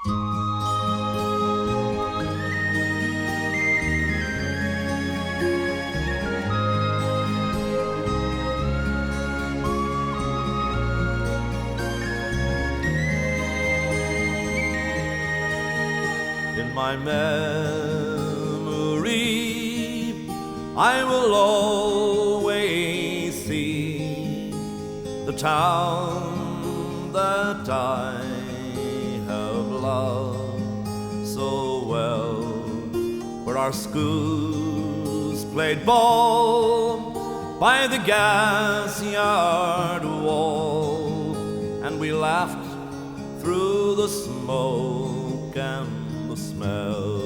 In my memory, I will always see the town that I have loved so well, where our schools played ball by the gas yard wall, and we laughed through the smoke and the smell.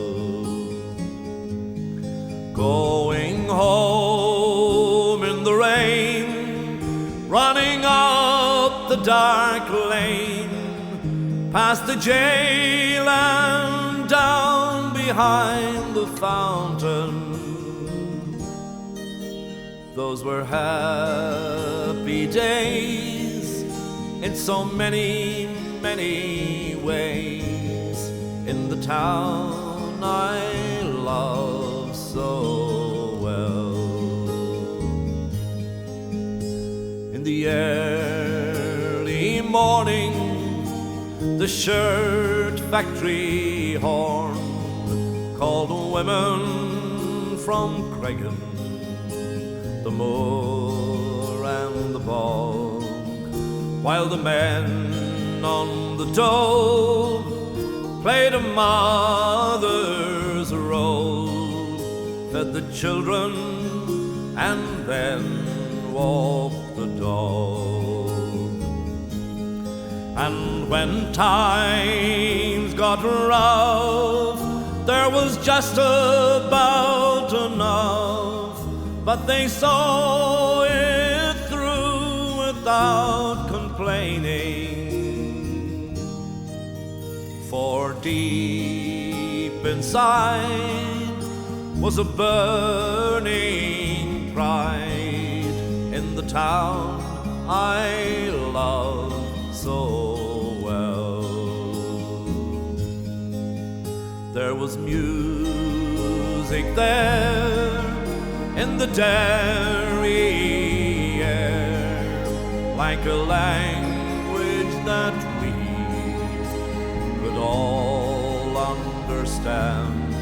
Going home in the rain, running up the dark lane, past the jail and down behind the fountain. Those were happy days in so many, many ways, in the town I love so well. In the early morning, the shirt factory horn called women from Cregan, the moor and the bog, while the men on the dole played a mother's role, fed the children and then walked the dog. And when times got rough, there was just about enough, but they saw it through without complaining. For deep inside was a burning pride in the town I love so well. There was music there in the dairy air, like a language that we could all understand.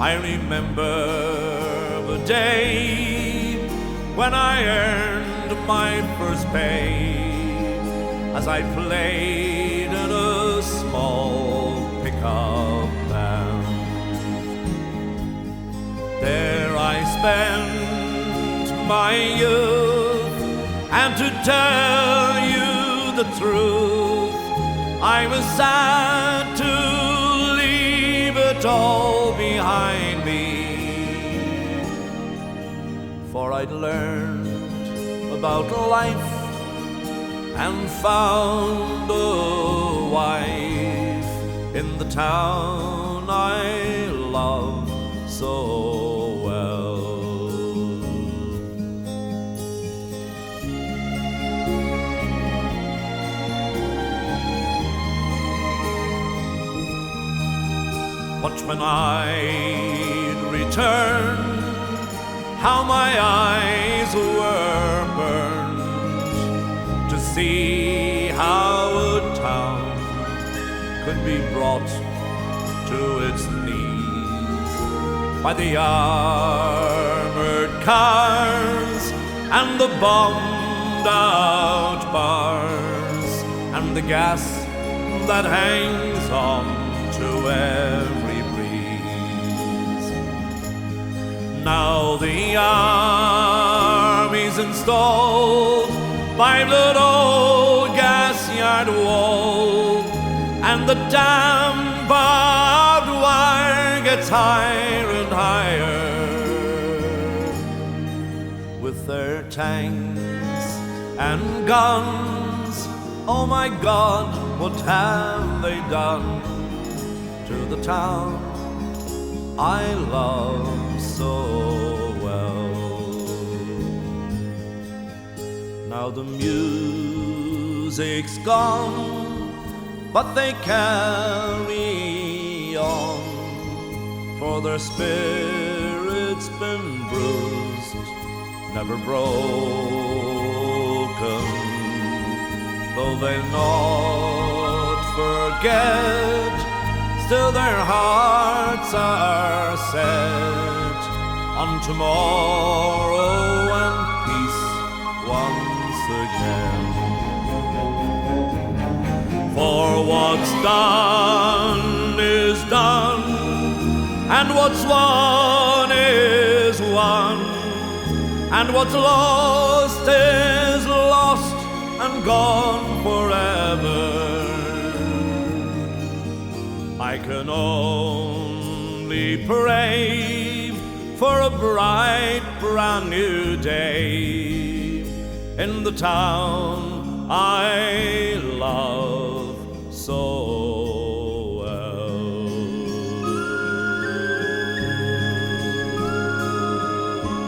I remember the day when I earned my first pay, as I played in a small pickup band. There I spent my youth, and to tell you the truth, I was sad to leave it all behind me, for I'd learned about life and found a wife in the town I love so well. But when I'd returned, how my eyes were burned to see how a town could be brought to its knees by the armored cars and the bombed out bars and the gas that hangs on to every breeze. Now the army's installed by that old gas yard wall, and the damn barbed wire gets higher and higher. With their tanks and guns, oh my God, what have they done to the town I love so well? Now the music's gone, but they carry on, for their spirit's been bruised, never broken. Though they'll not forget, still their hearts are set on tomorrow and peace once again. For what's done is done, and what's won is won, and what's lost is lost and gone forever. I can only pray for a bright, brand new day in the town I love.